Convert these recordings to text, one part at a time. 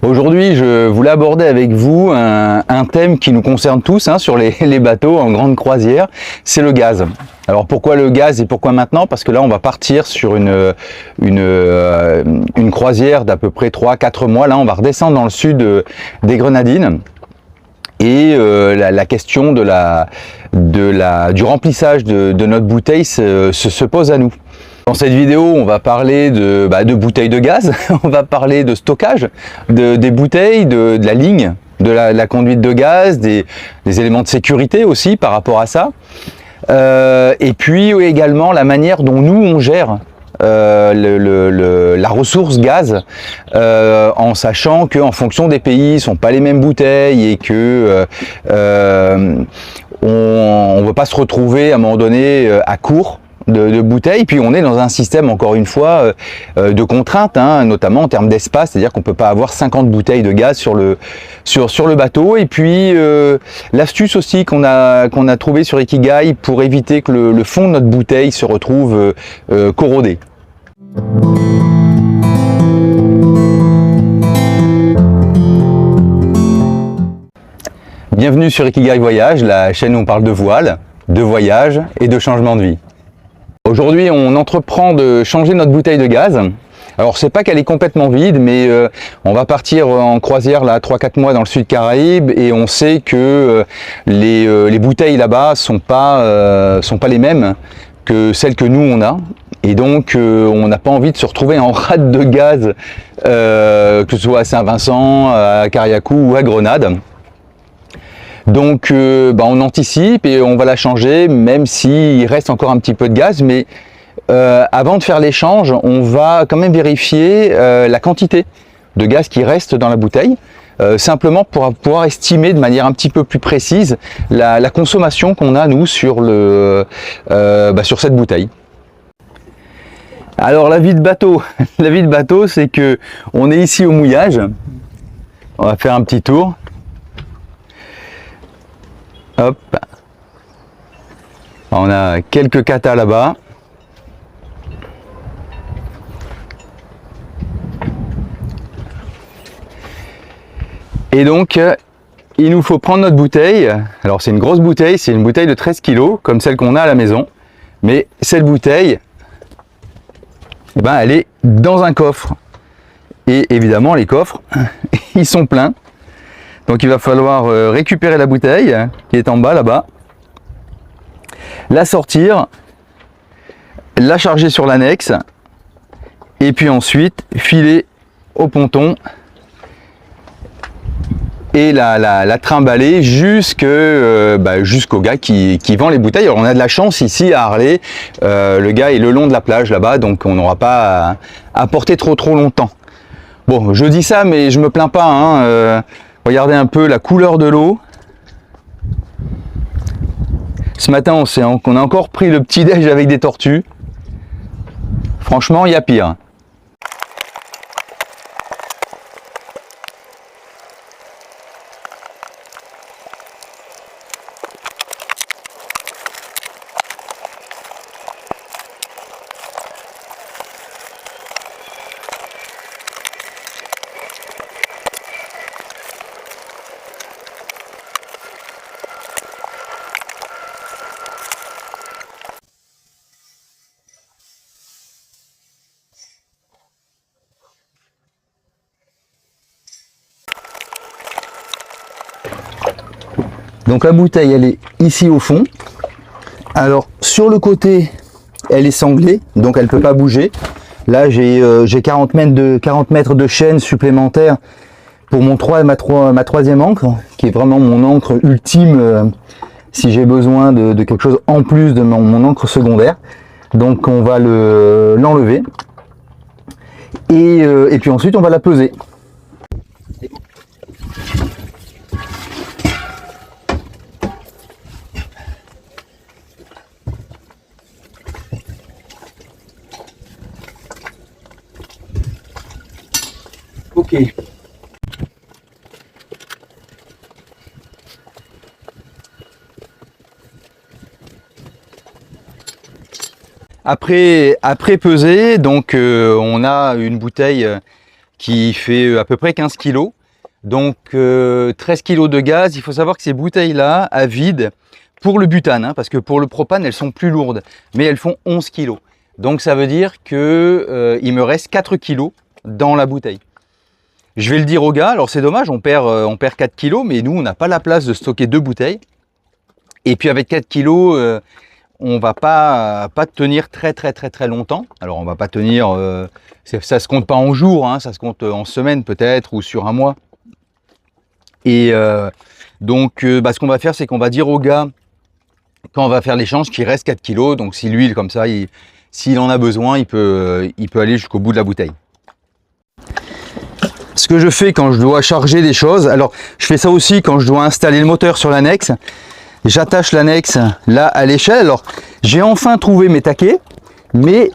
Aujourd'hui, je voulais aborder avec vous un thème qui nous concerne tous sur les bateaux en grande croisière, c'est le gaz. Alors pourquoi le gaz et pourquoi maintenant? Parce que là, on va partir sur une croisière d'à peu près 3-4 mois. Là, on va redescendre dans le sud des Grenadines. Et la question du remplissage de notre bouteille se pose à nous. Dans cette vidéo, on va parler de bouteilles de gaz, on va parler de stockage, des bouteilles, de la ligne, de la conduite de gaz, des éléments de sécurité aussi par rapport à ça. Et puis également la manière dont nous on gère la ressource gaz, en sachant qu'en fonction des pays, ne sont pas les mêmes bouteilles et que on ne veut pas se retrouver à un moment donné à court de bouteilles. Puis on est dans un système, encore une fois, de contraintes, notamment en termes d'espace, c'est-à-dire qu'on ne peut pas avoir 50 bouteilles de gaz sur le bateau. Et puis l'astuce aussi qu'on a trouvé sur Ikigai pour éviter que le fond de notre bouteille se retrouve corrodé. Bienvenue sur Ikigai Voyage, la chaîne où on parle de voile, de voyage et de changement de vie. Aujourd'hui, on entreprend de changer notre bouteille de gaz. Alors, c'est pas qu'elle est complètement vide, mais on va partir en croisière là 3-4 mois dans le sud Caraïbes et on sait que les bouteilles là-bas sont pas les mêmes que celles que nous on a. Et donc, on n'a pas envie de se retrouver en rade de gaz, que ce soit à Saint-Vincent, à Carriacou ou à Grenade. Donc on anticipe et on va la changer, même s'il reste encore un petit peu de gaz. Mais avant de faire l'échange, on va quand même vérifier la quantité de gaz qui reste dans la bouteille, simplement pour pouvoir estimer de manière un petit peu plus précise la consommation qu'on a nous sur cette bouteille. Alors la vie de bateau, c'est que on est ici au mouillage. On va faire un petit tour. Hop. On a quelques katas là-bas. Et donc, il nous faut prendre notre bouteille. Alors c'est une grosse bouteille, c'est une bouteille de 13 kg, comme celle qu'on a à la maison. Mais cette bouteille, elle est dans un coffre. Et évidemment, les coffres, ils sont pleins. Donc il va falloir récupérer la bouteille qui est en bas là-bas, la sortir, la charger sur l'annexe et puis ensuite filer au ponton et la trimballer jusqu'au gars qui vend les bouteilles. Alors on a de la chance ici à Harley, le gars est le long de la plage là-bas, donc on n'aura pas à porter trop longtemps. Bon, je dis ça mais je me plains pas, regardez un peu la couleur de l'eau. Ce matin, on a encore pris le petit déj avec des tortues. Franchement, il y a pire. Donc la bouteille, elle est ici au fond. Alors sur le côté, elle est sanglée, donc elle ne peut pas bouger. Là, j'ai 40 mètres de chaîne supplémentaire pour ma troisième ancre, qui est vraiment mon ancre ultime si j'ai besoin de quelque chose en plus de mon ancre secondaire. Donc on va l'enlever et puis ensuite on va la peser. Ok. Après peser, donc on a une bouteille qui fait à peu près 15 kg. Donc 13 kg de gaz. Il faut savoir que ces bouteilles-là, à vide, pour le butane, hein, parce que pour le propane, elles sont plus lourdes, mais elles font 11 kg. Donc ça veut dire que il me reste 4 kg dans la bouteille. Je vais le dire aux gars, alors c'est dommage, on perd 4 kg, mais nous, on n'a pas la place de stocker 2 bouteilles. Et puis avec 4 kg, on va pas tenir très longtemps. Alors on va pas tenir, ça se compte pas en jours, hein, ça se compte en semaines peut-être, ou sur un mois. Et donc ce qu'on va faire, c'est qu'on va dire aux gars, quand on va faire l'échange, qu'il reste 4 kg. Donc si l'huile comme ça, s'il en a besoin, il peut aller jusqu'au bout de la bouteille. Ce que je fais quand je dois charger des choses, alors je fais ça aussi quand je dois installer le moteur sur l'annexe. J'attache l'annexe là à l'échelle. Alors j'ai enfin trouvé mes taquets, mais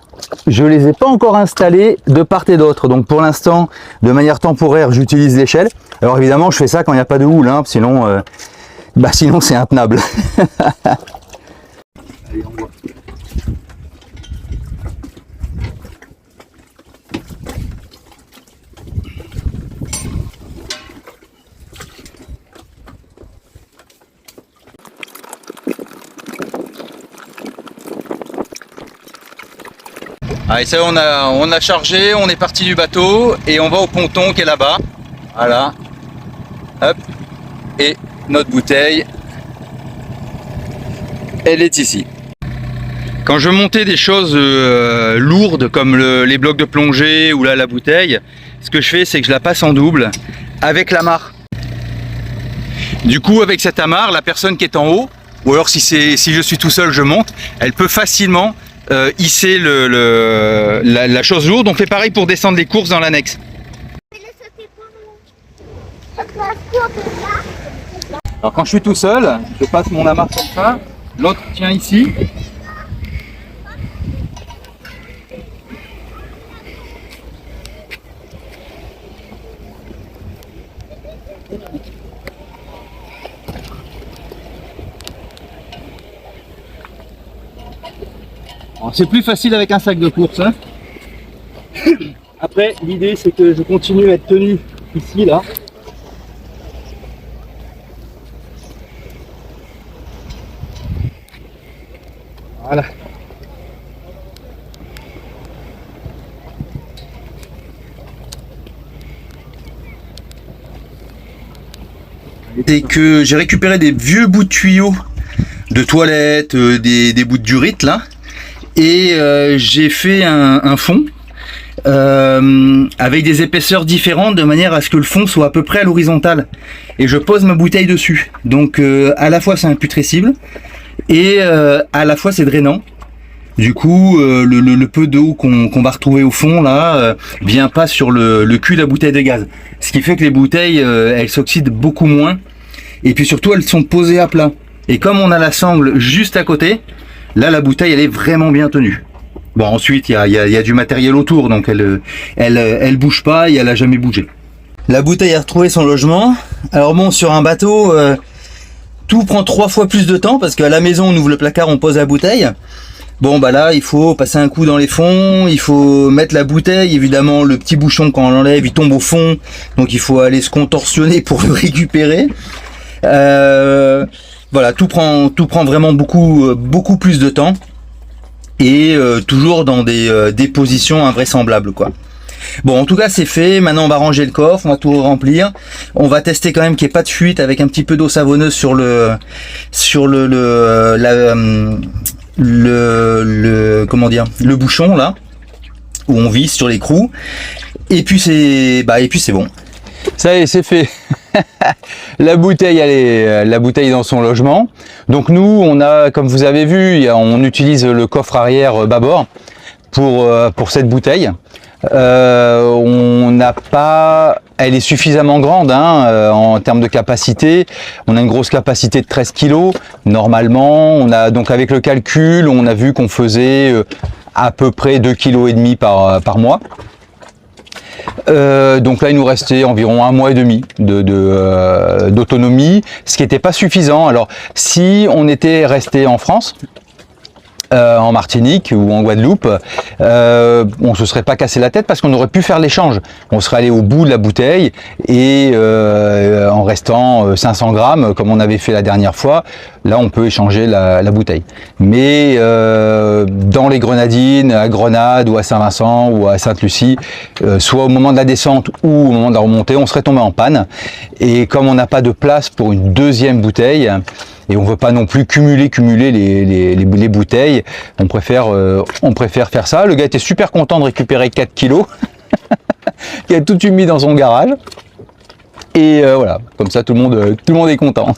je les ai pas encore installés de part et d'autre. Donc pour l'instant, de manière temporaire, j'utilise l'échelle. Alors évidemment, je fais ça quand il n'y a pas de houle, hein, sinon c'est intenable. Allez, on voit. Allez, ça on a chargé, on est parti du bateau et on va au ponton qui est là-bas. Voilà. Hop. Et notre bouteille, elle est ici. Quand je montais des choses lourdes comme les blocs de plongée ou là la bouteille, ce que je fais, c'est que je la passe en double avec l'amarre. Du coup, avec cette amarre, la personne qui est en haut, ou alors si je suis tout seul, je monte, elle peut facilement hisser la chose lourde. On fait pareil pour descendre les courses dans l'annexe. Alors quand je suis tout seul, je passe mon amarre comme ça, l'autre tient ici. C'est plus facile avec un sac de course, hein. Après, l'idée c'est que je continue à être tenu ici, là. Voilà. C'est que j'ai récupéré des vieux bouts de tuyaux de toilettes, des bouts de durite là. Et j'ai fait un fond avec des épaisseurs différentes de manière à ce que le fond soit à peu près à l'horizontale. Et je pose ma bouteille dessus. Donc à la fois c'est imputrescible et à la fois c'est drainant. Du coup le peu d'eau qu'on va retrouver au fond là vient pas sur le cul de la bouteille de gaz. Ce qui fait que les bouteilles elles s'oxydent beaucoup moins. Et puis surtout elles sont posées à plat. Et comme on a la sangle juste à côté, là, la bouteille, elle est vraiment bien tenue. Bon, ensuite, il y a du matériel autour, donc elle bouge pas et elle a jamais bougé. La bouteille a retrouvé son logement. Alors bon, sur un bateau, tout prend 3 fois plus de temps parce qu'à la maison, on ouvre le placard, on pose la bouteille. Bon, bah là, il faut passer un coup dans les fonds, il faut mettre la bouteille. Évidemment, le petit bouchon, quand on l'enlève, il tombe au fond, donc il faut aller se contorsionner pour le récupérer. Voilà, tout prend vraiment beaucoup plus de temps et toujours dans des positions invraisemblables, quoi. Bon, en tout cas, c'est fait. Maintenant, on va ranger le coffre, on va tout remplir. On va tester quand même qu'il n'y ait pas de fuite avec un petit peu d'eau savonneuse sur le bouchon là où on visse sur l'écrou. Et puis c'est bon. Ça y est, c'est fait. La bouteille, la bouteille est dans son logement. Donc nous, on a, comme vous avez vu, on utilise le coffre arrière bâbord pour cette bouteille. On n'a pas, elle est suffisamment grande hein, en termes de capacité. On a une grosse capacité de 13 kg. Normalement, on a donc avec le calcul, on a vu qu'on faisait à peu près 2,5 kg par mois. Donc là il nous restait environ 1 mois et demi d'autonomie, ce qui n'était pas suffisant. Alors si on était resté en France, en Martinique ou en Guadeloupe, on se serait pas cassé la tête parce qu'on aurait pu faire l'échange. On serait allé au bout de la bouteille et en restant 500 grammes, comme on avait fait la dernière fois, là on peut échanger la bouteille. Mais dans les Grenadines, à Grenade ou à Saint-Vincent ou à Sainte-Lucie, soit au moment de la descente ou au moment de la remontée, on serait tombé en panne. Et comme on n'a pas de place pour une deuxième bouteille, et on ne veut pas non plus cumuler les bouteilles, on préfère faire ça. Le gars était super content de récupérer 4 kilos, qui a tout mis dans son garage. Et voilà, comme ça tout le monde est content.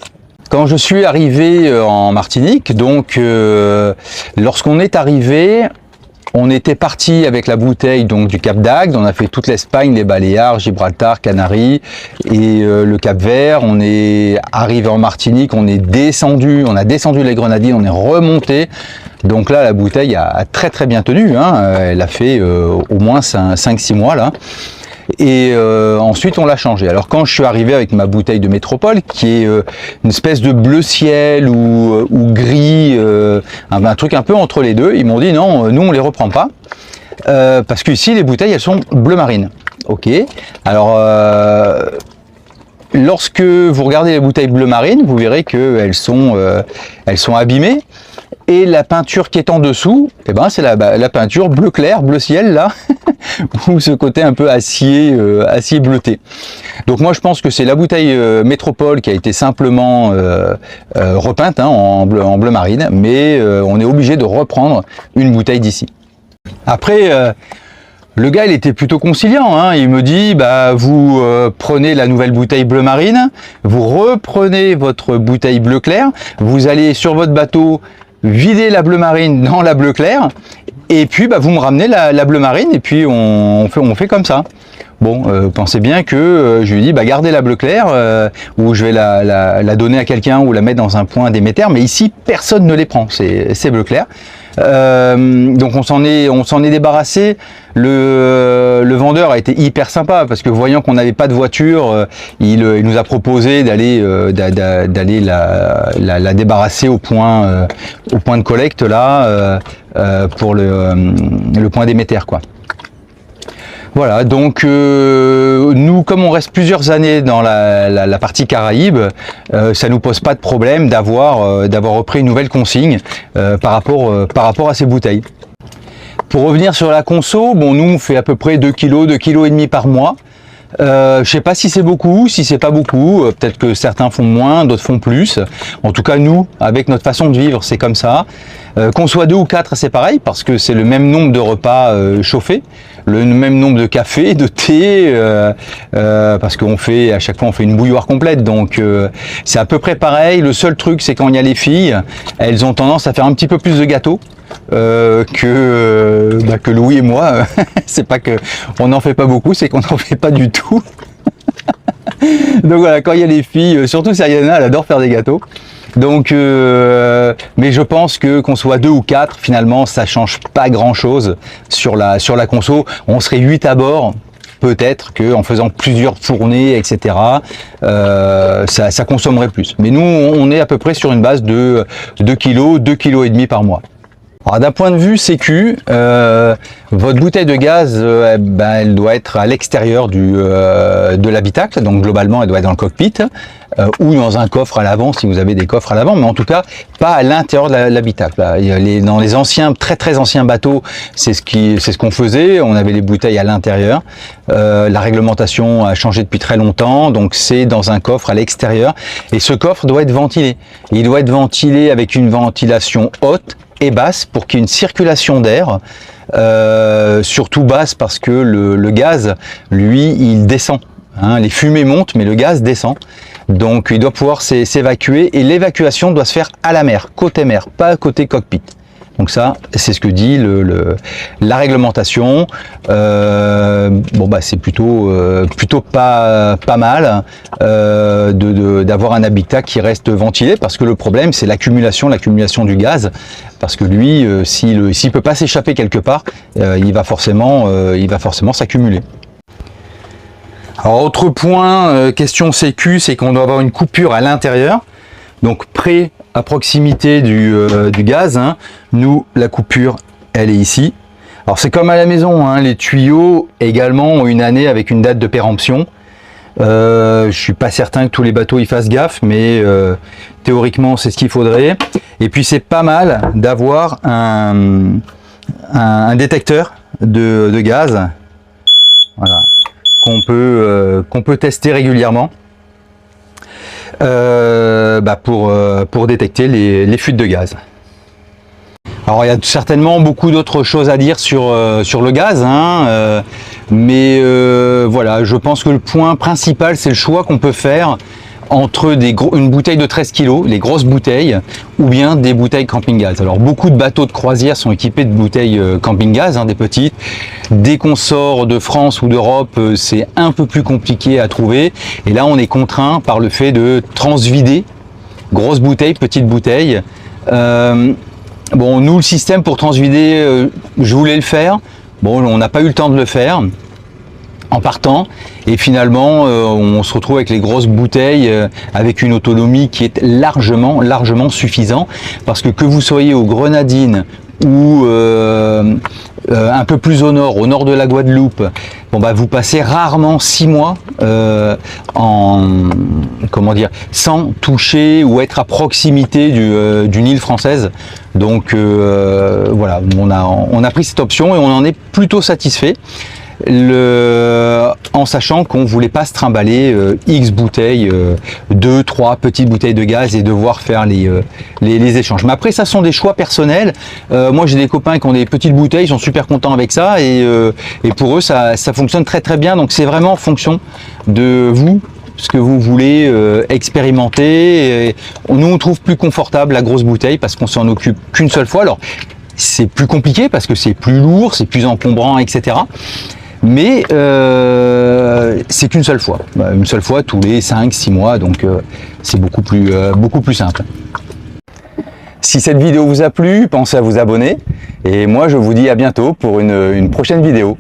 Quand je suis arrivé en Martinique, donc lorsqu'on est arrivé, on était parti avec la bouteille donc du Cap d'Agde, on a fait toute l'Espagne, les Baléares, Gibraltar, Canaries et le Cap Vert. On est arrivé en Martinique, on a descendu les Grenadines, on est remonté. Donc là, la bouteille a très bien tenu, hein. Elle a fait au moins 5-6 mois là. Et ensuite on l'a changé. Alors quand je suis arrivé avec ma bouteille de Métropole, qui est une espèce de bleu ciel ou gris, un truc un peu entre les deux, ils m'ont dit non, nous on les reprend pas, parce que ici les bouteilles elles sont bleu marine. Ok, alors lorsque vous regardez les bouteilles bleu marine, vous verrez qu'elles sont abîmées. Et la peinture qui est en dessous, eh ben, c'est la peinture bleu clair, bleu ciel là, ou ce côté un peu acier bleuté. Donc moi je pense que c'est la bouteille Métropole qui a été simplement repeinte hein, en bleu marine, mais on est obligé de reprendre une bouteille d'ici. Après, le gars il était plutôt conciliant, hein. Il me dit bah vous prenez la nouvelle bouteille bleu marine, vous reprenez votre bouteille bleu clair, vous allez sur votre bateau vider la bleu marine dans la bleu clair et puis bah, vous me ramenez la bleu marine et puis on fait comme ça. Bon, pensez bien que je lui dis bah gardez la bleu clair ou je vais la donner à quelqu'un ou la mettre dans un point d'émetteur, mais ici personne ne les prend, c'est bleu clair. Donc on s'en est débarrassé. Le vendeur a été hyper sympa parce que voyant qu'on n'avait pas de voiture, il nous a proposé d'aller la débarrasser au point de collecte là pour le point d'émetteur quoi. Voilà, donc nous, comme on reste plusieurs années dans la partie Caraïbes, ça nous pose pas de problème d'avoir repris une nouvelle consigne par rapport à ces bouteilles. Pour revenir sur la conso, bon, nous on fait à peu près 2 kg, 2,5 kg par mois. Je sais pas si c'est beaucoup, si c'est pas beaucoup, peut-être que certains font moins, d'autres font plus. En tout cas, nous, avec notre façon de vivre, c'est comme ça. Qu'on soit 2 ou 4, c'est pareil, parce que c'est le même nombre de repas chauffés, le même nombre de café, de thé, parce qu'à chaque fois on fait une bouilloire complète, donc c'est à peu près pareil. Le seul truc, c'est quand il y a les filles, elles ont tendance à faire un petit peu plus de gâteaux. Que Louis et moi, c'est pas que on n'en fait pas beaucoup, c'est qu'on n'en fait pas du tout. Donc voilà, quand il y a les filles, surtout Seriana, elle adore faire des gâteaux. Donc, mais je pense que qu'on soit 2 ou 4, finalement, ça change pas grand chose sur la conso. On serait 8 à bord. Peut-être qu'en faisant plusieurs fournées, etc., ça consommerait plus. Mais nous, on est à peu près sur une base de 2 kg, 2,5 kg par mois. Alors d'un point de vue sécu, votre bouteille de gaz, elle doit être à l'extérieur de l'habitacle, donc globalement elle doit être dans le cockpit, ou dans un coffre à l'avant si vous avez des coffres à l'avant, mais en tout cas pas à l'intérieur de l'habitacle. Dans les anciens, très anciens bateaux, c'est ce qu'on faisait, on avait les bouteilles à l'intérieur. La réglementation a changé depuis très longtemps, donc c'est dans un coffre à l'extérieur, et ce coffre doit être ventilé. Il doit être ventilé avec une ventilation haute et basse pour qu'il y ait une circulation d'air, surtout basse parce que le gaz, lui, il descend. Hein, les fumées montent, mais le gaz descend. Donc il doit pouvoir s'évacuer et l'évacuation doit se faire à la mer, côté mer, pas côté cockpit. Donc ça, c'est ce que dit la réglementation. Bon bah c'est plutôt pas mal d'avoir un habitat qui reste ventilé, parce que le problème c'est l'accumulation du gaz, parce que lui s'il peut pas s'échapper quelque part, il va forcément s'accumuler. Alors autre point, question sécu, c'est qu'on doit avoir une coupure à l'intérieur, donc près à proximité du gaz, hein. Nous, la coupure, elle est ici. Alors c'est comme à la maison, hein, les tuyaux également ont une année avec une date de péremption. Je suis pas certain que tous les bateaux y fassent gaffe, mais théoriquement c'est ce qu'il faudrait. Et puis c'est pas mal d'avoir un détecteur de gaz, voilà, qu'on peut tester régulièrement pour détecter les fuites de gaz. Alors il y a certainement beaucoup d'autres choses à dire sur le gaz, hein, mais voilà, je pense que le point principal, c'est le choix qu'on peut faire entre une bouteille de 13 kg, les grosses bouteilles, ou bien des bouteilles camping gaz. Alors beaucoup de bateaux de croisière sont équipés de bouteilles camping gaz, hein, des petites. Dès qu'on sort de France ou d'Europe, c'est un peu plus compliqué à trouver. Et là, on est contraint par le fait de transvider, grosse bouteille, petite bouteille. Bon, nous, le système pour transvider, je voulais le faire. Bon, on n'a pas eu le temps de le faire en partant. Et finalement, on se retrouve avec les grosses bouteilles avec une autonomie qui est largement suffisante. Parce que vous soyez aux Grenadines ou un peu plus au nord de la Guadeloupe, bon bah vous passez rarement 6 mois sans toucher ou être à proximité d'une île française. Donc voilà, on a pris cette option et on en est plutôt satisfait. En sachant qu'on ne voulait pas se trimballer X bouteilles, 2-3 petites bouteilles de gaz et devoir faire les échanges. Mais après, ça sont des choix personnels. Moi, j'ai des copains qui ont des petites bouteilles, ils sont super contents avec ça et pour eux, ça fonctionne très très bien. Donc, c'est vraiment en fonction de vous, ce que vous voulez expérimenter. Et nous, on trouve plus confortable la grosse bouteille parce qu'on s'en occupe qu'une seule fois. Alors, c'est plus compliqué parce que c'est plus lourd, c'est plus encombrant, etc. Mais c'est qu'une seule fois, une seule fois tous les 5-6 mois, donc c'est beaucoup plus simple. Si cette vidéo vous a plu, pensez à vous abonner et moi je vous dis à bientôt pour une prochaine vidéo.